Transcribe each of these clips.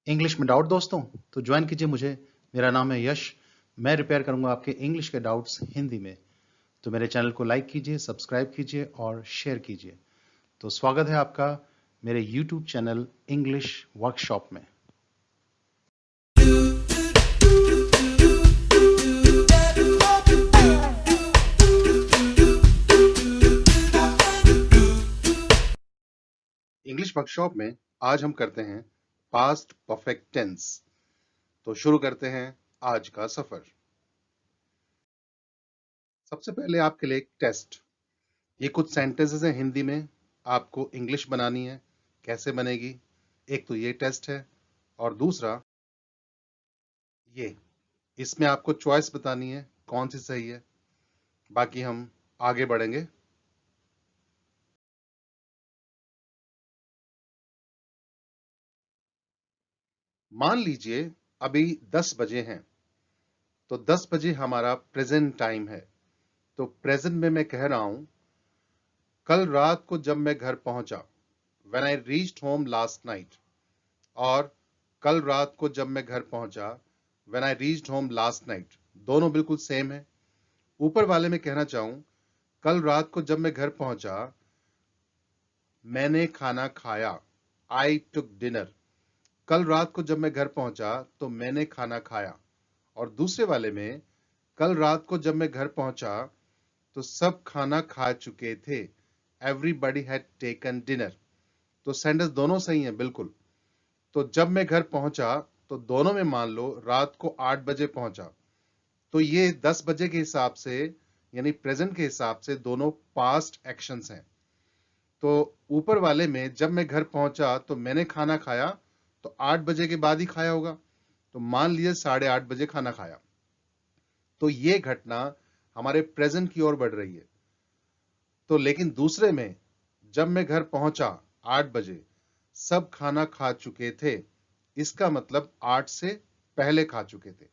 English में doubt दोस्तों तो ज्वाइन कीजिए मुझे। मेरा नाम है यश। मैं रिपेयर करूंगा आपके इंग्लिश के डाउट्स हिंदी में। तो मेरे चैनल को लाइक कीजिए, सब्सक्राइब कीजिए और शेयर कीजिए। तो स्वागत है आपका मेरे यूट्यूब चैनल इंग्लिश वर्कशॉप में। इंग्लिश वर्कशॉप में आज हम करते हैं पास्ट परफेक्ट टेंस। तो शुरू करते हैं आज का सफर। सबसे पहले आपके लिए एक टेस्ट। ये कुछ सेंटेंसेस हैं हिंदी में, आपको इंग्लिश बनानी है। कैसे बनेगी? एक तो ये टेस्ट है और दूसरा ये, इसमें आपको चॉइस बतानी है कौन सी सही है। बाकी हम आगे बढ़ेंगे। मान लीजिए अभी 10 बजे हैं, तो 10 बजे हमारा प्रेजेंट टाइम है। तो प्रेजेंट में मैं कह रहा हूं कल रात को जब मैं घर पहुंचा, when I reached home last night, और कल रात को जब मैं घर पहुंचा, when I reached home last night, दोनों बिल्कुल सेम है। ऊपर वाले में कहना चाहूं कल रात को जब मैं घर पहुंचा मैंने खाना खाया, आई टुक डिनर। कल रात को जब मैं घर पहुंचा तो मैंने खाना खाया। और दूसरे वाले में कल रात को जब मैं घर पहुंचा तो सब खाना खा चुके थे, एवरीबडी हैड टेकन डिनर। तो सेंटेंस दोनों सही हैं बिल्कुल। तो जब मैं घर पहुंचा तो दोनों में मान लो रात को 8 बजे पहुंचा, तो ये 10 बजे के हिसाब से यानी प्रेजेंट के हिसाब से दोनों पास्ट एक्शंस हैं। तो ऊपर वाले में जब मैं घर पहुंचा तो मैंने खाना खाया, तो 8 बजे के बाद ही खाया होगा। तो मान लीजिए 8:30 बजे खाना खाया, तो ये घटना हमारे प्रेजेंट की ओर बढ़ रही है। तो लेकिन दूसरे में जब मैं घर पहुंचा 8 बजे सब खाना खा चुके थे, इसका मतलब 8 से पहले खा चुके थे।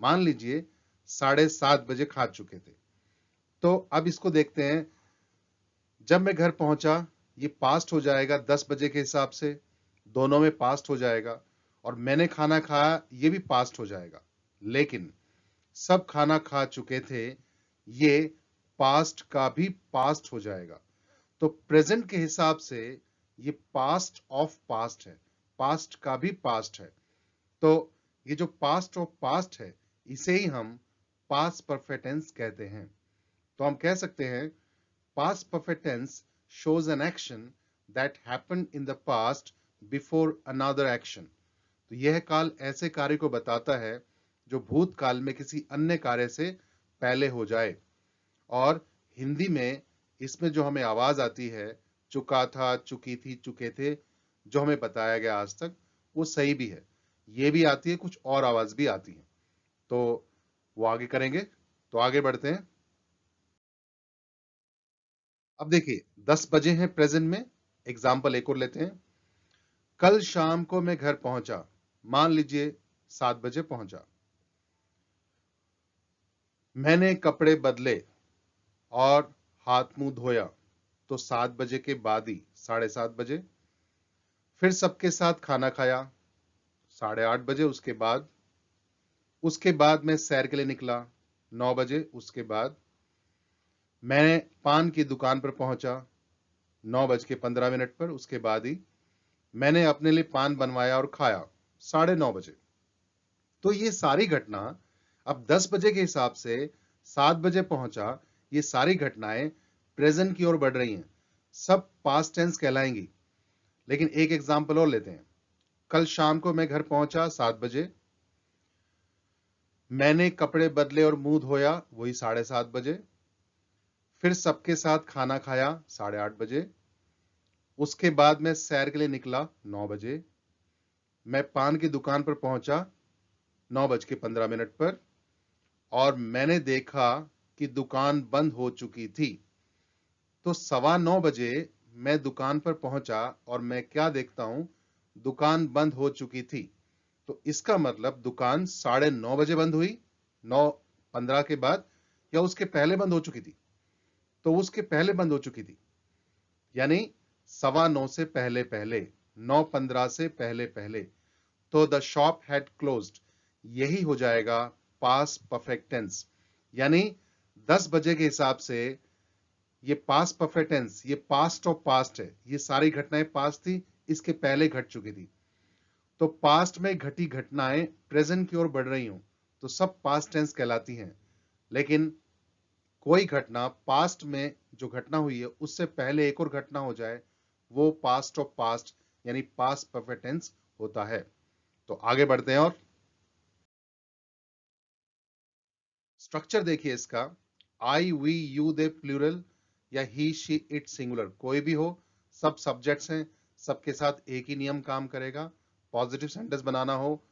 मान लीजिए 7:30 बजे खा चुके थे। तो अब इसको देखते हैं। जब मैं घर पहुंचा ये पास्ट हो जाएगा 10 बजे के हिसाब से, दोनों में पास्ट हो जाएगा। और मैंने खाना खाया ये भी पास्ट हो जाएगा। लेकिन सब खाना खा चुके थे ये पास्ट का भी पास्ट हो जाएगा। तो प्रेजेंट के हिसाब से ये पास्ट ऑफ पास्ट है, पास्ट का भी पास्ट है। तो ये जो पास्ट ऑफ पास्ट है इसे ही हम पास्ट परफेक्ट टेंस कहते हैं। तो हम कह सकते हैं past perfect tense shows an action that happened in the past before another action। तो यह काल ऐसे कार्य को बताता है जो भूतकाल में किसी अन्य कार्य से पहले हो जाए। और हिंदी में इसमें जो हमें आवाज आती है चुका था, चुकी थी, चुके थे, जो हमें बताया गया आज तक, वो सही भी है। ये भी आती है, कुछ और आवाज भी आती है। तो वो आगे करेंगे। तो आगे बढ़ते हैं। अब देखिए 10 बजे हैं प्रेजेंट में। एग्जाम्पल एक और लेते हैं। कल शाम को मैं घर पहुंचा, मान लीजिए 7 बजे पहुंचा। मैंने कपड़े बदले और हाथ मुंह धोया, तो 7 बजे के बाद ही 7:30 बजे। फिर सबके साथ खाना खाया 8:30 बजे। उसके बाद मैं सैर के लिए निकला 9 बजे। उसके बाद मैं पान की दुकान पर पहुंचा 9:15 पर। उसके बाद ही मैंने अपने लिए पान बनवाया और खाया 9:30 बजे। तो ये सारी घटना अब 10 बजे के हिसाब से 7 बजे पहुंचा, ये सारी घटनाएं प्रेजेंट की ओर बढ़ रही हैं, सब पास्ट टेंस कहलाएंगी। लेकिन एक एग्जांपल और लेते हैं। कल शाम को मैं घर पहुंचा 7 बजे। मैंने कपड़े बदले और मुंह धोया, वही 7:30 बजे। फिर सबके साथ खाना खाया 8:30 बजे। उसके बाद मैं सैर के लिए निकला 9 बजे। मैं पान की दुकान पर पहुंचा 9:15 पर और मैंने देखा कि दुकान बंद हो चुकी थी। तो 9:15 बजे मैं दुकान पर पहुंचा और मैं क्या देखता हूं, दुकान बंद हो चुकी थी। तो इसका मतलब दुकान 9:30 बजे बंद हुई, 9:15 के बाद, या उसके पहले बंद हो चुकी थी। तो उसके पहले बंद हो चुकी थी, यानी 9:15 से पहले पहले, 9:15 से पहले पहले। तो द शॉप हैड क्लोज्ड यही हो जाएगा पास्ट परफेक्ट टेंस। यानी 10 बजे के हिसाब से ये पास्ट परफेक्ट टेंस, ये पास्ट ऑफ पास्ट है, ये सारी घटनाएं पास्ट थी, इसके पहले घट चुकी थी। तो पास्ट में घटी घटनाएं प्रेजेंट की ओर बढ़ रही हूं तो सब पास्ट टेंस कहलाती हैं। लेकिन कोई घटना पास्ट में जो घटना हुई है उससे पहले एक और घटना हो जाए, वो पास्ट ऑफ पास्ट यानी पास्ट परफेक्ट टेंस होता है। तो आगे बढ़ते हैं और स्ट्रक्चर देखिए इसका। आई वी यू दे प्लूरल या ही शी इट सिंगुलर, कोई भी हो, सब सब्जेक्ट्स हैं, सबके साथ एक ही नियम काम करेगा। पॉजिटिव सेंटेंस बनाना हो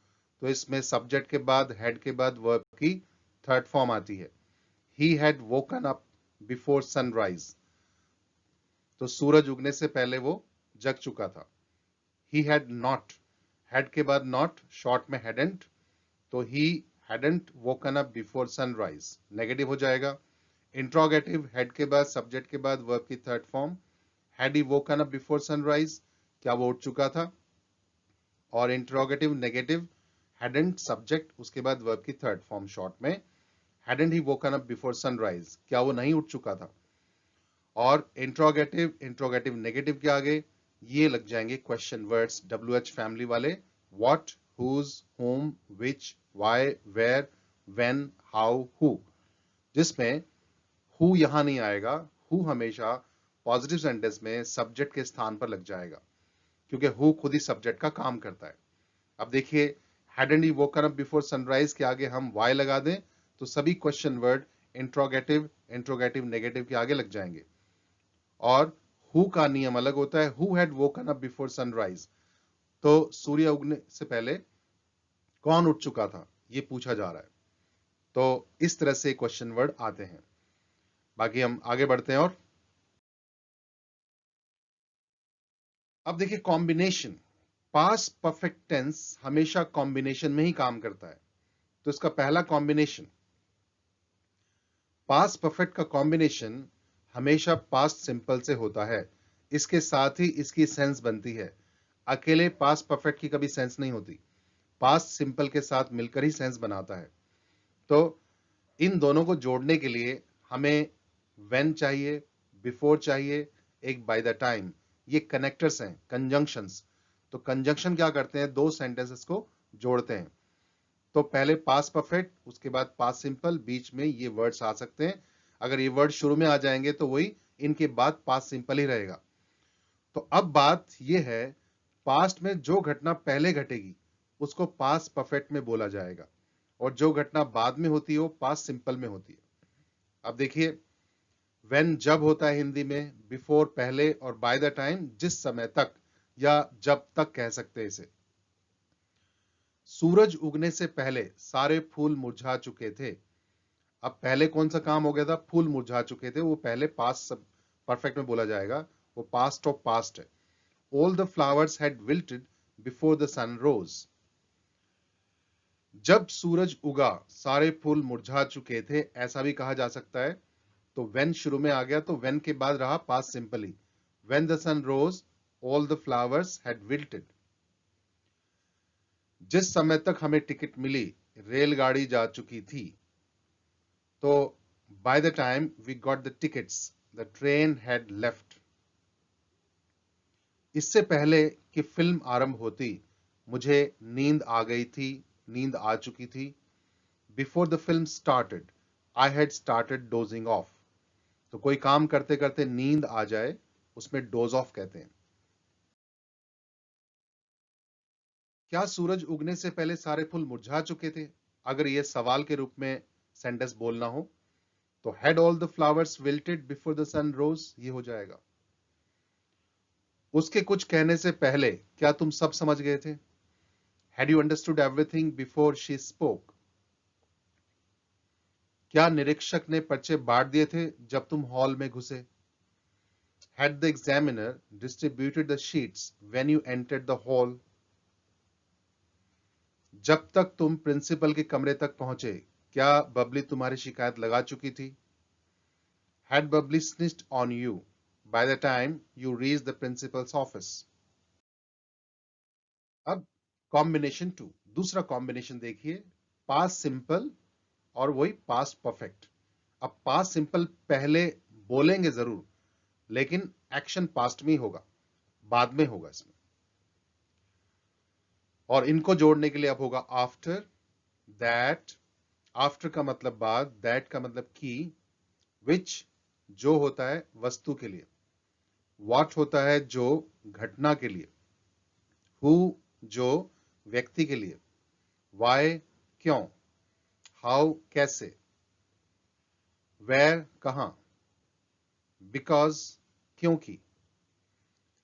तो इसमें सब्जेक्ट के बाद हेड के बाद वर्ब की थर्ड फॉर्म आती है। He had woken up before sunrise, तो सूरज उगने से पहले वो जग चुका था। ही हैड नॉट, हेड के बाद नॉट, शॉर्ट में हैडेंट, तो ही hadn't woken up before sunrise, negative हो जाएगा। इंट्रोगेटिव, हेड के बाद सब्जेक्ट के बाद वर्ब की third form, had he woken up before sunrise, क्या वो उठ चुका था। और इंट्रोगेटिव नेगेटिव, hadn't सब्जेक्ट उसके बाद वर्ब की थर्ड फॉर्म शॉर्ट में, hadn't he woken up before sunrise, क्या वो नहीं उठ चुका था। और इंट्रोगेटिव नेगेटिव के आगे ये लग जाएंगे क्वेश्चन वर्ड्स WH फैमिली वाले, what, whose, whom, which, why, where, when, how, who, जिसमें हु यहां नहीं आएगा। हु हमेशा पॉजिटिव सेंटेंस में सब्जेक्ट के स्थान पर लग जाएगा क्योंकि हु खुद ही सब्जेक्ट का काम करता है। अब देखिए, hadn't he woken up before sunrise के आगे हम why लगा दें तो सभी क्वेश्चन वर्ड इंट्रोगेटिव नेगेटिव के आगे लग जाएंगे। और हु का नियम अलग होता है, who had woken up before sunrise, तो सूर्य उगने से पहले कौन उठ चुका था ये पूछा जा रहा है। तो इस तरह से क्वेश्चन वर्ड आते हैं। बाकी हम आगे बढ़ते हैं और अब देखिए कॉम्बिनेशन। पास्ट परफेक्ट टेंस हमेशा कॉम्बिनेशन में ही काम करता है। तो इसका पहला कॉम्बिनेशन, पास्ट परफेक्ट का कॉम्बिनेशन हमेशा पास्ट सिंपल से होता है। इसके साथ ही इसकी सेंस बनती है। अकेले पास्ट परफेक्ट की कभी सेंस नहीं होती, पास्ट सिंपल के साथ मिलकर ही सेंस बनाता है। तो इन दोनों को जोड़ने के लिए हमें व्हेन चाहिए, बिफोर चाहिए, एक बाय द टाइम, ये कनेक्टर्स हैं, कंजंक्शंस। तो कंजंक्शन क्या करते हैं, दो सेंटेंसेस को जोड़ते हैं। तो पहले पास्ट परफेक्ट, उसके बाद पास्ट सिंपल, बीच में ये वर्ड्स आ सकते हैं। अगर ये वर्ड शुरू में आ जाएंगे तो वही इनके बाद पास्ट सिंपल ही रहेगा। तो अब बात ये है, पास्ट में जो घटना पहले घटेगी उसको पास्ट परफेक्ट में बोला जाएगा और जो घटना बाद में होती है वो पास्ट सिंपल में होती है। अब देखिए, व्हेन जब होता है हिंदी में, बिफोर पहले, और बाय द टाइम जिस समय तक या जब तक कह सकते हैं इसे। सूरज उगने से पहले सारे फूल मुरझा चुके थे। अब पहले कौन सा काम हो गया था, फूल मुरझा चुके थे, वो पहले पास्ट परफेक्ट में बोला जाएगा, वो पास्ट ऑफ पास्ट है। All the flowers had wilted before the sun rose. जब सूरज उगा सारे फूल मुरझा चुके थे, ऐसा भी कहा जा सकता है। तो व्हेन शुरू में आ गया तो व्हेन के बाद रहा past simply, when the sun rose all the flowers had wilted. जिस समय तक हमें टिकट मिली रेलगाड़ी जा चुकी थी। तो by the time we got the tickets the train had left. इससे पहले कि फिल्म आरंभ होती मुझे नींद आ गई थी, नींद आ चुकी थी। Before the film started I had started dosing of. तो कोई काम करते करते नींद आ जाए उसमें डोज ऑफ कहते हैं। क्या सूरज उगने से पहले सारे फूल मुरझा चुके थे, अगर ये सवाल के रूप में सेंटेंस बोलना हो तो had all the flowers wilted before the sun rose, ये हो जाएगा। उसके कुछ कहने से पहले क्या तुम सब समझ गए थे, had you understood everything before she spoke. क्या निरीक्षक ने पर्चे बांट दिए थे जब तुम हॉल में घुसे, had the examiner distributed the sheets when you entered the hall. जब तक तुम प्रिंसिपल के कमरे तक पहुंचे क्या बबली तुम्हारी शिकायत लगा चुकी थी, had Bubbly snitched on you by the time you reach the principal's office. अब कॉम्बिनेशन 2, दूसरा कॉम्बिनेशन देखिए, पास्ट सिंपल और वही पास्ट परफेक्ट। अब पास्ट सिंपल पहले बोलेंगे जरूर, लेकिन एक्शन पास्ट में ही होगा, बाद में होगा इसमें। और इनको जोड़ने के लिए अब होगा आफ्टर, दैट, आफ्टर का मतलब बाद, दैट का मतलब की, विच जो होता है वस्तु के लिए, व्हाट होता है जो घटना के लिए, हु जो व्यक्ति के लिए, वाई क्यों, हाउ कैसे, वेयर कहां, बिकॉज क्योंकि,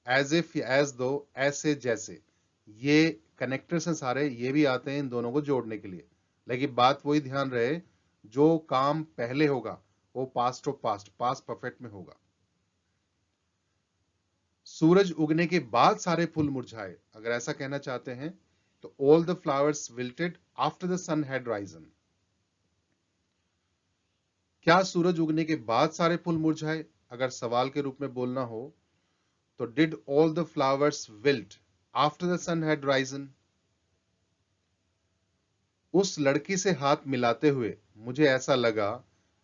एज इफ एज दो, ऐसे जैसे, ये कनेक्टर्स हैं सारे, ये भी आते हैं इन दोनों को जोड़ने के लिए। लेकिन बात वही ध्यान रहे, जो काम पहले होगा वो past of past, past perfect में होगा। सूरज उगने के बाद सारे फूल मुरझाए, अगर ऐसा कहना चाहते हैं तो all the flowers wilted after the sun had risen. क्या सूरज उगने के बाद सारे फूल मुरझाए, अगर सवाल के रूप में बोलना हो तो did all the flowers wilt after the sun had risen. उस लड़की से हाथ मिलाते हुए मुझे ऐसा लगा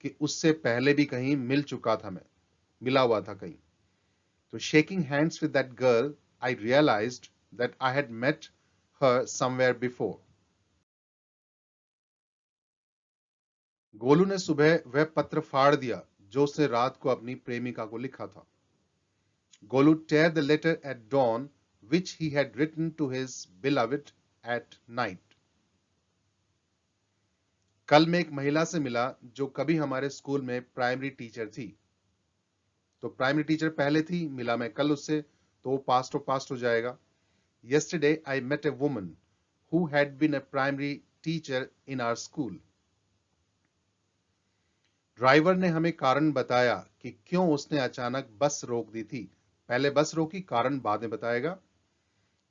कि उससे पहले भी कहीं मिल चुका था, मैं मिला हुआ था कहीं। तो shaking hands with that girl I realised that I had met her somewhere before. Golu ने सुबह वह पत्र फाड़ दिया जो उसने रात को अपनी प्रेमिका को लिखा था। Golu tear the letter at dawn which he had written to his beloved at night. कल मैं एक महिला से मिला जो कभी हमारे स्कूल में प्राइमरी टीचर थी। तो प्राइमरी टीचर पहले थी, मिला मैं कल उससे, तो वो पास्ट ऑफ पास्ट हो जाएगा। Yesterday I met a woman who had been a primary teacher in our school. Driver ने हमें कारण बताया कि क्यों उसने अचानक बस रोक दी थी। पहले बस रोकी, कारण बाद में बताएगा।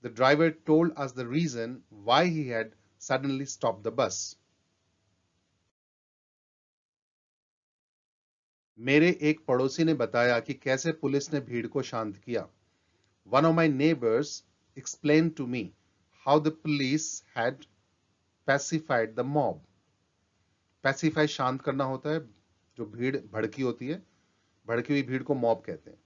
The driver told us the reason why he had suddenly stopped the bus. मेरे एक पड़ोसी ने बताया कि कैसे पुलिस ने भीड़ को शांत किया। One of my neighbors explained to me how the police had pacified the mob. Pacify शांत करना होता है, जो भीड़ भड़की होती है, भड़की हुई भीड़ को मॉब कहते हैं।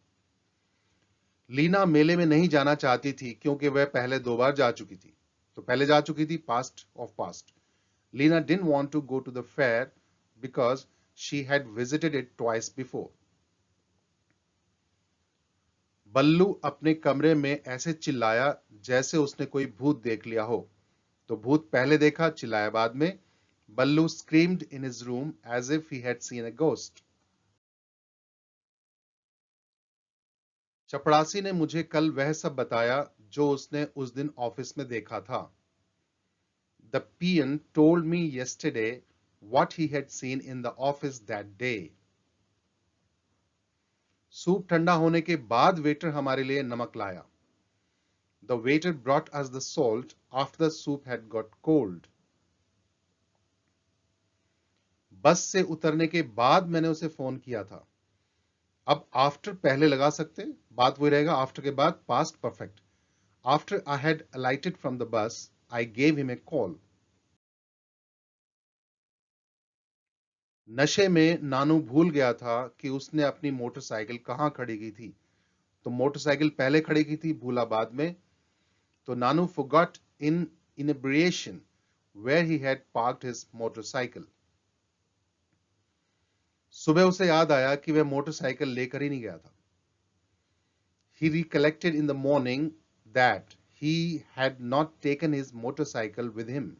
लीना मेले में नहीं जाना चाहती थी क्योंकि वह पहले 2 बार जा चुकी थी। तो पहले जा चुकी थी, past of past. Lena didn't want to go to the fair because she had visited it twice before. बल्लू अपने कमरे में ऐसे चिल्लाया जैसे उसने कोई भूत देख लिया हो। तो भूत पहले देखा, चिल्लाया बाद में। बल्लू screamed in his room as if he had seen a ghost. चपड़ासी ने मुझे कल वह सब बताया जो उसने उस दिन ऑफिस में देखा था। The peon told me yesterday what he had seen in the office that day. Soup ठंडा होने के बाद वेटर हमारे लिए नमक लाया। The waiter brought us the salt after the soup had got cold. बस से उतरने के बाद मैंने उसे फोन किया था। अब आफ्टर पहले लगा सकते, बात वही रहेगा, आफ्टर के बाद past perfect. After I had alighted from the bus, I gave him a call. नशे में नानू भूल गया था कि उसने अपनी मोटरसाइकिल कहां खड़ी की थी। तो मोटरसाइकिल पहले खड़ी की थी, भूला बाद में। तो नानू forgot in inebriation where he had parked his motorcycle. सुबह उसे याद आया कि वह मोटरसाइकिल लेकर ही नहीं गया था। He recollected in the morning that he had not taken his motorcycle with him.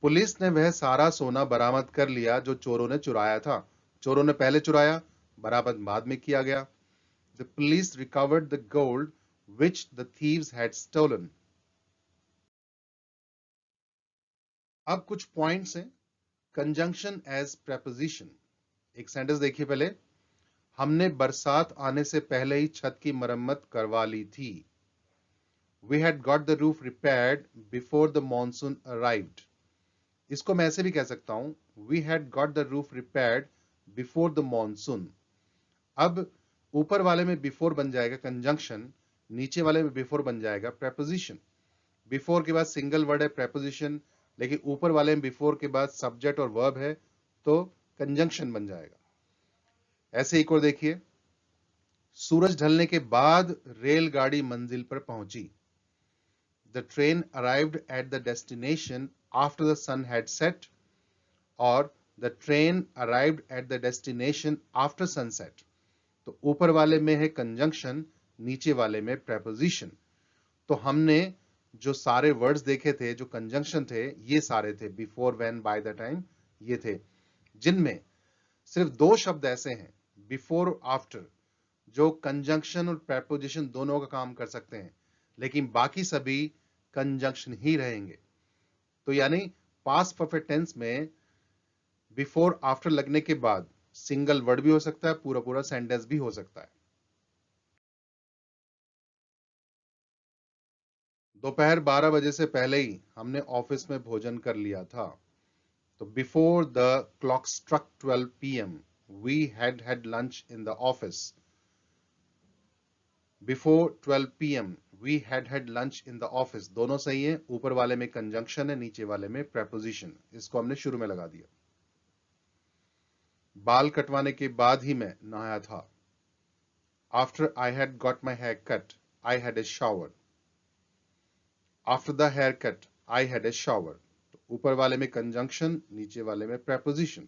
Police ने वह सारा सोना बरामद कर लिया जो चोरों ने चुराया था। चोरों ने पहले चुराया, बरामद बाद में किया गया। The police recovered the gold which the thieves had stolen. अब कुछ पॉइंट्स हैं। Conjunction as preposition. एक सेंटेंस देखिए पहले, हमने बरसात आने से पहले ही छत की मरम्मत करवा ली थी। We had got the roof repaired before the monsoon arrived. इसको मैं ऐसे भी कह सकता हूं, We had got the roof repaired before the monsoon. अब ऊपर वाले में बिफोर बन जाएगा कंजंक्शन, नीचे वाले में बिफोर बन जाएगा प्रेपोजिशन। बिफोर के बाद सिंगल वर्ड है प्रेपोजिशन, लेकिन ऊपर वाले में बिफोर के बाद सब्जेक्ट और वर्ब है तो कंजंक्शन बन जाएगा। ऐसे एक और देखिए, सूरज ढलने के बाद रेलगाड़ी मंजिल पर पहुंची। The train arrived at the destination after the sun had set, और the train arrived at the destination after sunset। तो ऊपर वाले में है कंजंक्शन, नीचे वाले में प्रेपोजिशन। तो हमने जो सारे वर्ड्स देखे थे जो कंजंक्शन थे, ये सारे थे before, when, bye the time, ये थे, जिनमें सिर्फ दो शब्द ऐसे हैं बिफोर और आफ्टर जो कंजंक्शन और प्रेपोजिशन दोनों का काम कर सकते हैं, लेकिन बाकी सभी कंजंक्शन ही रहेंगे। तो यानी पास्ट परफेक्ट टेंस में बिफोर आफ्टर लगने के बाद सिंगल वर्ड भी हो सकता है, पूरा पूरा सेंटेंस भी हो सकता है। दोपहर 12 बजे से पहले ही हमने ऑफिस में भोजन कर लिया था। तो before the clock struck 12 PM we had lunch in the office। Before 12 PM we had lunch in the office, दोनों सही है। ऊपर वाले में कंजंक्शन है, नीचे वाले में प्रेपोजिशन। इसको हमने शुरू में लगा दिया। बाल कटवाने के बाद ही मैं नहाया था। After I had got my haircut I had a shower. After the haircut I had a shower. तो ऊपर वाले में कंजंक्शन, नीचे वाले में प्रेपोजिशन।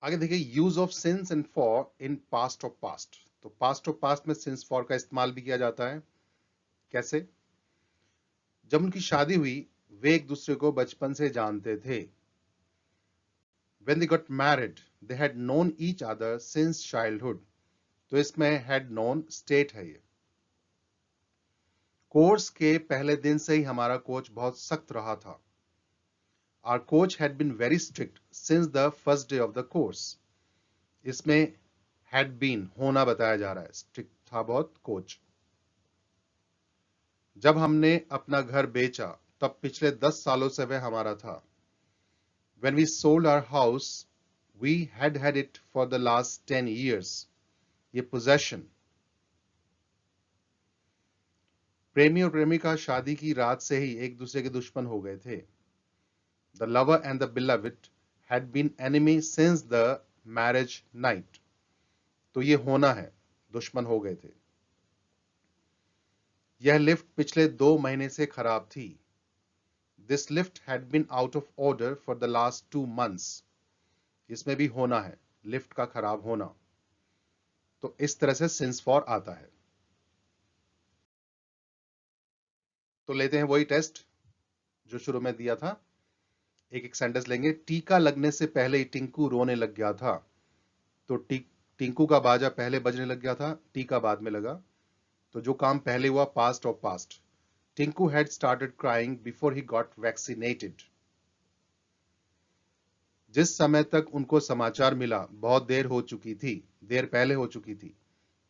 आगे देखिए, use of since and for in past of past. तो पास्ट ऑफ पास्ट में सिंस फॉर का इस्तेमाल भी किया जाता है। कैसे? जब उनकी शादी हुई वे एक दूसरे को बचपन से जानते थे। When they got married, they had known each other since childhood। तो इसमें had known स्टेट है ये। कोर्स के पहले दिन से ही हमारा कोच बहुत सख्त रहा था। Our coach had been very strict since the first day of the course। इसमें had been होना बताया जा रहा है, स्ट्रिक्ट था बहुत कोच। जब हमने अपना घर बेचा तब पिछले 10 सालों से वह हमारा था। When we sold our house, we had it for the last 10 years। ये possession। प्रेमी और प्रेमिका शादी की रात से ही एक दूसरे के दुश्मन हो गए थे। The lover and the beloved had been enemy since the marriage night। तो ये होना है, दुश्मन हो गए थे। यह लिफ्ट पिछले 2 महीने से खराब थी। This lift had been out of order for the last 2 months। इसमें भी होना है, लिफ्ट का खराब होना। तो इस तरह से सिंस फॉर आता है। तो लेते हैं वही टेस्ट जो शुरू में दिया था। एक एक सेंटेंस लेंगे। टीका लगने से पहले ही टिंकू रोने लग गया था। तो टिंकू का बाजा पहले बजने लग गया था, टीका बाद में लगा। तो जो काम पहले हुआ past of past. Tinku had started crying before he got vaccinated. जिस समय तक उनको समाचार मिला बहुत देर हो चुकी थी, देर पहले हो चुकी थी।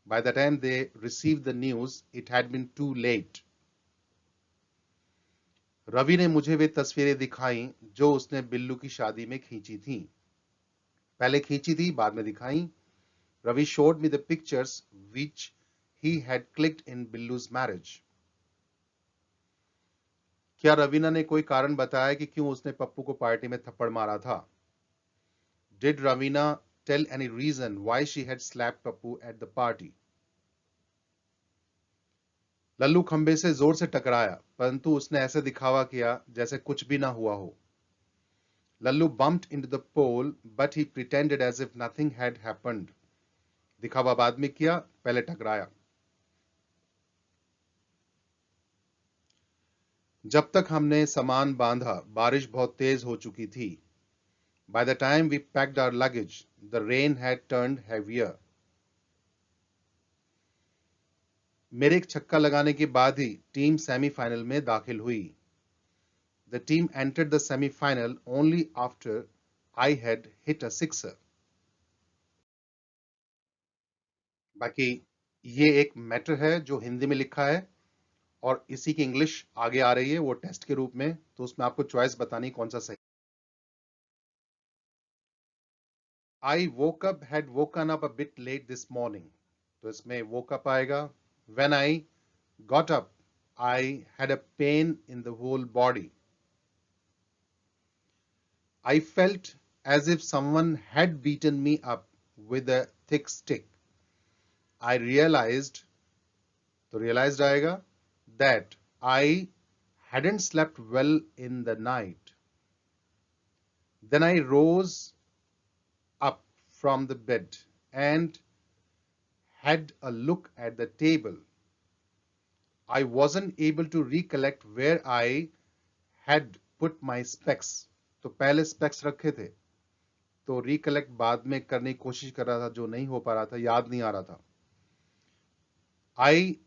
By the time they received the news, it had been too late। Ravi ने मुझे वे तस्वीरें दिखाई जो उसने बिल्लू की शादी में खींची थी। पहले खींची थी, बाद में दिखाई। Ravi showed me the pictures which he had clicked in बिल्लू's marriage। क्या रवीना ने कोई कारण बताया कि क्यों उसने पप्पू को पार्टी में थप्पड़ मारा था? Did Ravina tell any reason why she had slapped Pappu at the party? Lallu खंबे से जोर से टकराया परंतु उसने ऐसे दिखावा किया जैसे कुछ भी ना हुआ हो। Lallu bumped into the pole but he pretended as if nothing had happened। दिखावा बाद में किया, पहले टकराया। जब तक हमने सामान बांधा बारिश बहुत तेज हो चुकी थी। By the time we packed our luggage, the rain had turned heavier। मेरे एक छक्का लगाने के बाद ही टीम सेमीफाइनल में दाखिल हुई। The team entered the semi-final only after I had hit a sixer। बाकी ये एक मैटर है जो हिंदी में लिखा है और इसी की इंग्लिश आगे आ रही है वो टेस्ट के रूप में, तो उसमें आपको चॉइस बतानी कौन सा सही। I woke up, had woken up a bit late this morning. तो इसमें woke up आएगा. When I got up, I had a pain in the whole body. I felt as if someone had beaten me up with a thick stick. I realized, तो realized आएगा, that I hadn't slept well in the night. Then I rose up from the bed and had a look at the table. I wasn't able to recollect where I had put my specs. तो पहले specs रखे थे, तो recollect बाद में करने की कोशिश कर रहा था, जो नहीं हो पा रहा था, याद नहीं आ रहा था. I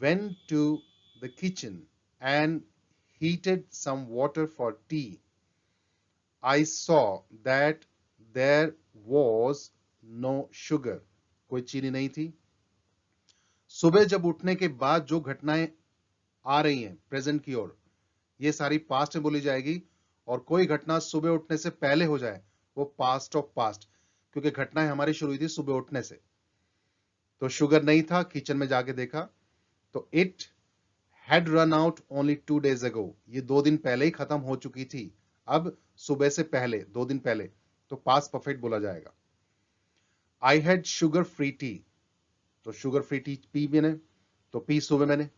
went to the kitchen and heated some water for tea. I saw that there was no sugar. कोई चीनी नहीं थी. सुबह जब उठने के बाद जो घटनाएं आ रही हैं प्रेजेंट की ओर, ये सारी पास्ट में बोली जाएगी. और कोई घटना सुबह उठने से पहले हो जाए, वो पास्ट ऑफ पास्ट, क्योंकि घटनाएं हमारी शुरू हुई थी सुबह उठने से. तो शुगर नहीं था, किचन में जाके देखा तो it had run out only 2 days ago. ये 2 दिन पहले ही खत्म हो चुकी थी. अब सुबह से पहले 2 दिन पहले, तो पास्ट परफेक्ट बोला जाएगा. I had sugar free T, तो शुगर फ्री टी पी मैंने, तो पी सुबह मैंने.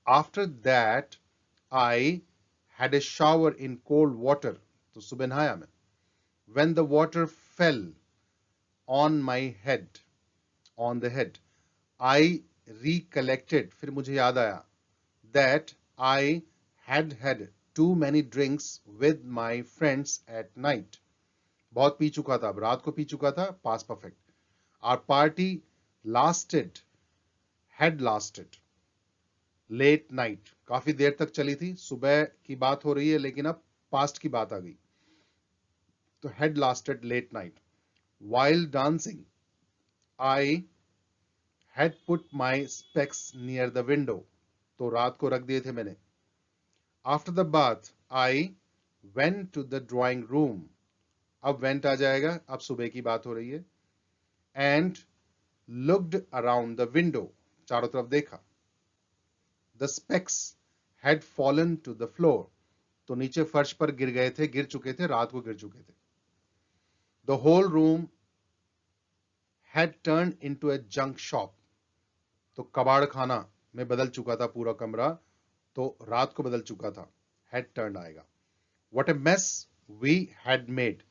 After that I had a shower in cold water, तो सुबह नहाया मैं. When the water fell on my head, on the head, I recollected, फिर मुझे याद आया, that I had too many drinks with my friends at night. बहुत P चुका था, अब रात को पी चुका था, past perfect. Our party lasted, had lasted late night. काफी देर तक चली थी. सुबह की बात हो रही है, लेकिन अब past की बात आ गई. तो had lasted late night. While dancing, I had put my specs near the window. तो रात को रख दिए थे मैंने. After the bath, I went to the drawing room. अब went आ जाएगा, अब सुबह की बात हो रही है. And looked around the window. चारों तरफ देखा. The specs had fallen to the floor. तो नीचे फर्श पर गिर गए थे, गिर चुके थे, रात को गिर चुके थे. The whole room had turned into a junk shop. तो कबाड़ खाना में बदल चुका था पूरा कमरा, तो रात को बदल चुका था. Had turned आएगा. What a mess we had made.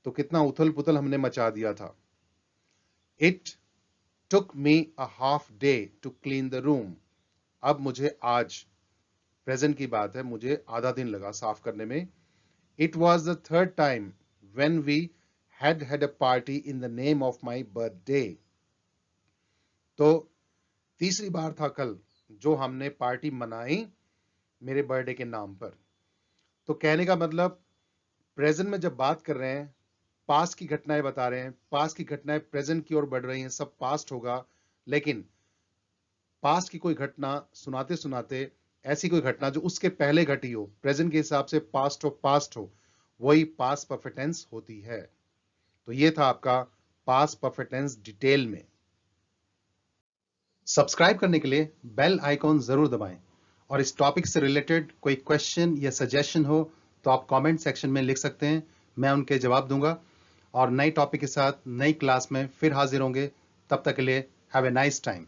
तो कितना उथल पुथल हमने मचा दिया था. It took me a half day to clean the room. अब मुझे आज, प्रेजेंट की बात है, मुझे आधा दिन लगा साफ करने में. It was the third time when we had a party in the name of my birthday. तो तीसरी बार था कल जो हमने पार्टी मनाई मेरे बर्थडे के नाम पर. तो कहने का मतलब, प्रेजेंट में जब बात कर रहे हैं, पास्ट की घटनाएं बता रहे हैं, पास्ट की घटनाएं प्रेजेंट की ओर बढ़ रही हैं, सब पास्ट होगा. लेकिन पास्ट की कोई घटना सुनाते सुनाते, ऐसी कोई घटना जो उसके पहले घटी हो, प्रेजेंट के हिसाब से पास्ट ऑफ पास्ट हो, वही पास्ट परफेक्ट टेंस होती है. तो ये था आपका पास्ट परफेक्ट टेंस डिटेल में. सब्सक्राइब करने के लिए बेल आइकॉन जरूर दबाएं. और इस टॉपिक से रिलेटेड कोई क्वेश्चन या सजेशन हो तो आप कमेंट सेक्शन में लिख सकते हैं, मैं उनके जवाब दूंगा. और नई टॉपिक के साथ नई क्लास में फिर हाजिर होंगे. तब तक के लिए हैव ए नाइस टाइम.